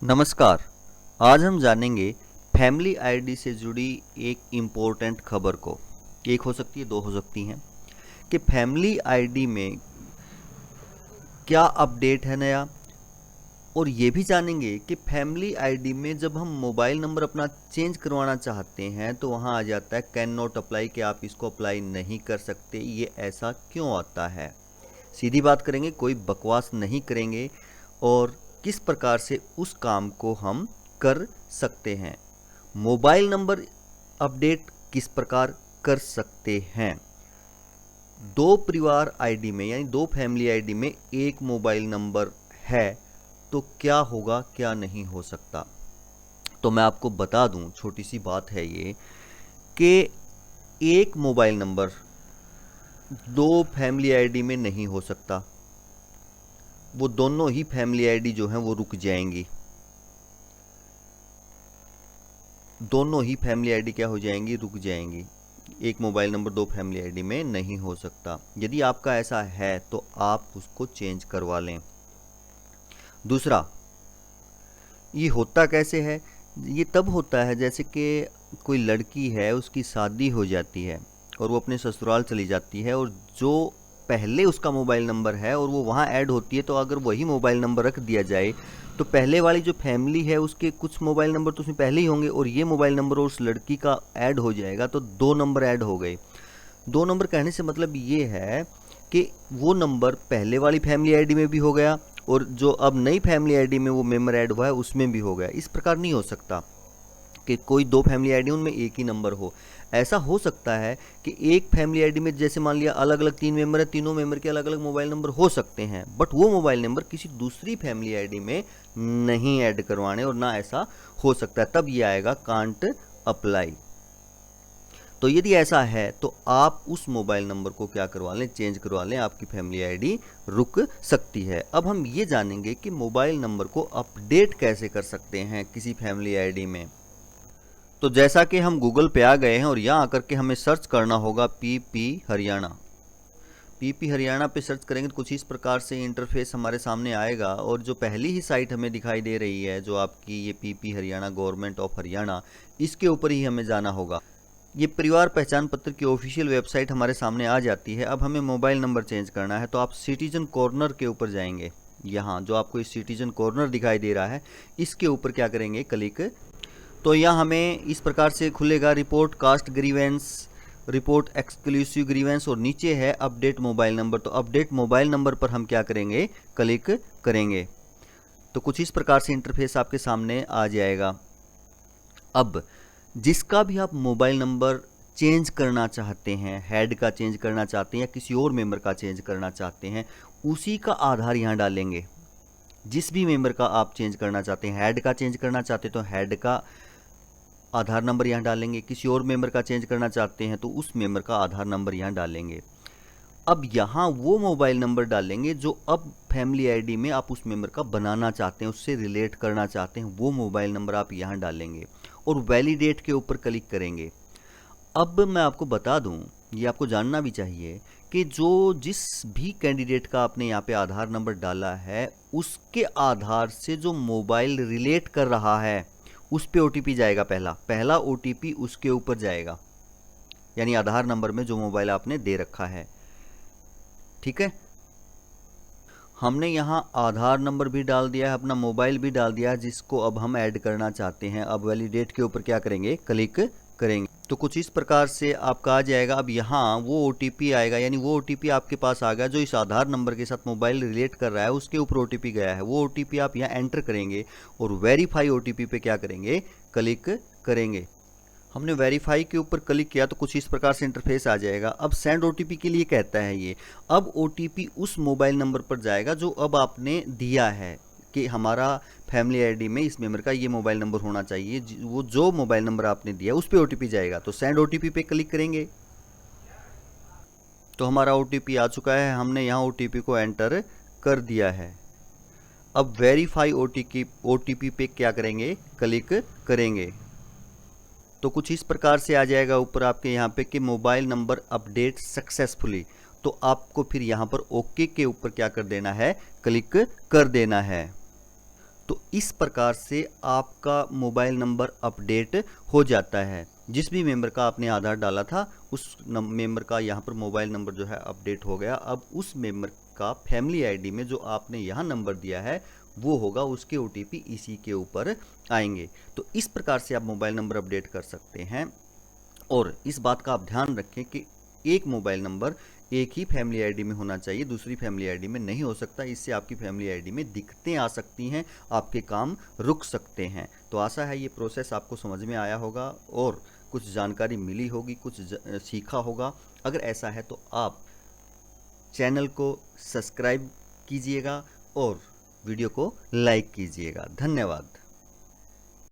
नमस्कार। आज हम जानेंगे फैमिली आईडी से जुड़ी एक इम्पोर्टेंट खबर को। एक हो सकती है, दो हो सकती हैं कि फैमिली आईडी में क्या अपडेट है नया। और ये भी जानेंगे कि फैमिली आईडी में जब हम मोबाइल नंबर अपना चेंज करवाना चाहते हैं तो वहाँ आ जाता है कैन नॉट अप्लाई, कि आप इसको अप्लाई नहीं कर सकते। ये ऐसा क्यों आता है, सीधी बात करेंगे, कोई बकवास नहीं करेंगे और किस प्रकार से उस काम को हम कर सकते हैं। मोबाइल नंबर अपडेट किस प्रकार कर सकते हैं। दो परिवार आईडी में यानी दो फैमिली आईडी में एक मोबाइल नंबर है तो क्या होगा, क्या नहीं हो सकता। तो मैं आपको बता दूं, छोटी सी बात है ये, कि एक मोबाइल नंबर दो फैमिली आईडी में नहीं हो सकता। वो दोनों ही फैमिली आईडी जो हैं वो रुक जाएंगी। दोनों ही फैमिली आईडी क्या हो जाएंगी, रुक जाएंगी। एक मोबाइल नंबर दो फैमिली आईडी में नहीं हो सकता। यदि आपका ऐसा है तो आप उसको चेंज करवा लें। दूसरा, ये होता कैसे है। ये तब होता है जैसे कि कोई लड़की है, उसकी शादी हो जाती है और वो अपने ससुराल चली जाती है और जो पहले उसका मोबाइल नंबर है और वो वहाँ ऐड होती है, तो अगर वही मोबाइल नंबर रख दिया जाए तो पहले वाली जो फैमिली है उसके कुछ मोबाइल नंबर तो उसमें पहले ही होंगे और ये मोबाइल नंबर और उस लड़की का ऐड हो जाएगा, तो दो नंबर ऐड हो गए। दो नंबर कहने से मतलब ये है कि वो नंबर पहले वाली फैमिली आईडी में भी हो गया और जो अब नई फैमिली आईडी में वो मेंबर ऐड हुआ है उसमें भी हो गया। इस प्रकार नहीं हो सकता कि कोई दो फैमिली आईडी उनमें एक ही नंबर हो। ऐसा हो सकता है कि एक फैमिली आईडी में जैसे मान लिया अलग अलग तीन मेंबर है, तीनों मेंबर के अलग अलग मोबाइल नंबर हो सकते हैं, बट वो मोबाइल नंबर किसी दूसरी फैमिली आईडी में नहीं ऐड करवाने, और ना ऐसा हो सकता है। तब ये आएगा कांट अप्लाई। तो यदि ऐसा है तो आप उस मोबाइल नंबर को क्या करवा लें, चेंज करवा लें, आपकी फैमिली आईडी रुक सकती है। अब हम ये जानेंगे कि मोबाइल नंबर को अपडेट कैसे कर सकते हैं किसी फैमिली आईडी में। तो जैसा कि हम गूगल पे आ गए हैं और यहाँ आकर के हमें सर्च करना होगा पीपी हरियाणा। पीपी हरियाणा पे सर्च करेंगे तो कुछ इस प्रकार से इंटरफेस हमारे सामने आएगा और जो पहली ही साइट हमें दिखाई दे रही है, जो आपकी ये PP Haryana government of Haryana, इसके ऊपर ही हमें जाना होगा। ये परिवार पहचान पत्र की ऑफिशियल वेबसाइट हमारे सामने आ जाती है। अब हमें मोबाइल नंबर चेंज करना है तो आप सिटीजन कॉर्नर के ऊपर जाएंगे। यहाँ जो आपको इस सिटीजन कॉर्नर दिखाई दे रहा है इसके ऊपर क्या करेंगे, क्लिक। तो यहाँ हमें इस प्रकार से खुलेगा, report caste grievance, report exclusive grievance, और नीचे है अपडेट मोबाइल नंबर। तो अपडेट मोबाइल नंबर पर हम क्या करेंगे, क्लिक करेंगे। तो कुछ इस प्रकार से इंटरफेस आपके सामने आ जाएगा। अब जिसका भी आप मोबाइल नंबर चेंज करना चाहते हैं, हेड का चेंज करना चाहते हैं या किसी और मेंबर का चेंज करना चाहते हैं, उसी का आधार यहाँ डालेंगे। जिस भी मेंबर का आप चेंज करना चाहते हैं, हेड का चेंज करना चाहते हैं तो हेड का आधार नंबर यहाँ डालेंगे, किसी और मेंबर का चेंज करना चाहते हैं तो उस मेंबर का आधार नंबर यहाँ डालेंगे। अब यहाँ वो मोबाइल नंबर डालेंगे जो अब फैमिली आईडी में आप उस मेंबर का बनाना चाहते हैं, उससे रिलेट करना चाहते हैं, वो मोबाइल नंबर आप यहाँ डालेंगे और वैलिडेट के ऊपर क्लिक करेंगे। अब मैं आपको बता दूं, ये आपको जानना भी चाहिए कि जो जिस भी कैंडिडेट का आपने यहाँ पे आधार नंबर डाला है उसके आधार से जो मोबाइल रिलेट कर रहा है उस पे ओटीपी जाएगा। पहला ओटीपी उसके ऊपर जाएगा, यानी आधार नंबर में जो मोबाइल आपने दे रखा है। ठीक है, हमने यहाँ आधार नंबर भी डाल दिया है, अपना मोबाइल भी डाल दिया है जिसको अब हम ऐड करना चाहते हैं। अब वैलिडेट के ऊपर क्या करेंगे, क्लिक करेंगे। तो कुछ इस प्रकार से आपका आ जाएगा। अब यहाँ वो ओटीपी आएगा, यानी वो ओटीपी आपके पास आ गया जो इस आधार नंबर के साथ मोबाइल रिलेट कर रहा है, उसके ऊपर ओटीपी गया है। वो ओटीपी आप यहाँ एंटर करेंगे और वेरीफाई ओटीपी पे क्या करेंगे, क्लिक करेंगे। हमने वेरीफाई के ऊपर क्लिक किया तो कुछ इस प्रकार से इंटरफेस आ जाएगा। अब सेंड ओटीपी के लिए कहता है ये। अब ओटीपी उस मोबाइल नंबर पर जाएगा जो अब आपने दिया है कि हमारा फैमिली आईडी में इस मेंबर का ये मोबाइल नंबर होना चाहिए। वो जो मोबाइल नंबर आपने दिया उस पर ओटीपी जाएगा। तो सेंड ओटीपी पे क्लिक करेंगे तो हमारा ओटीपी आ चुका है, हमने यहाँ ओटीपी को एंटर कर दिया है। अब वेरीफाई ओटीपी पे क्या करेंगे, क्लिक करेंगे। तो कुछ इस प्रकार से आ जाएगा ऊपर आपके यहाँ पे कि मोबाइल नंबर अपडेट सक्सेसफुली। तो आपको फिर यहाँ पर ओके के ऊपर क्या कर देना है, क्लिक कर देना है। तो तो इस प्रकार से आपका मोबाइल नंबर अपडेट हो जाता है। जिस भी मेंबर का आपने आधार डाला था उस मेंबर का यहाँ पर मोबाइल नंबर जो है अपडेट हो गया। अब उस मेंबर का फैमिली आईडी में जो आपने यहाँ नंबर दिया है वो होगा, उसके ओटीपी इसी के ऊपर आएंगे। तो इस प्रकार से आप मोबाइल नंबर अपडेट कर सकते हैं। और इस बात का आप ध्यान रखें कि एक मोबाइल नंबर एक ही फैमिली आईडी में होना चाहिए, दूसरी फैमिली आईडी में नहीं हो सकता। इससे आपकी फैमिली आईडी में दिक्कतें आ सकती हैं, आपके काम रुक सकते हैं। तो आशा है ये प्रोसेस आपको समझ में आया होगा और कुछ जानकारी मिली होगी, कुछ सीखा होगा। अगर ऐसा है तो आप चैनल को सब्सक्राइब कीजिएगा और वीडियो को लाइक कीजिएगा। धन्यवाद।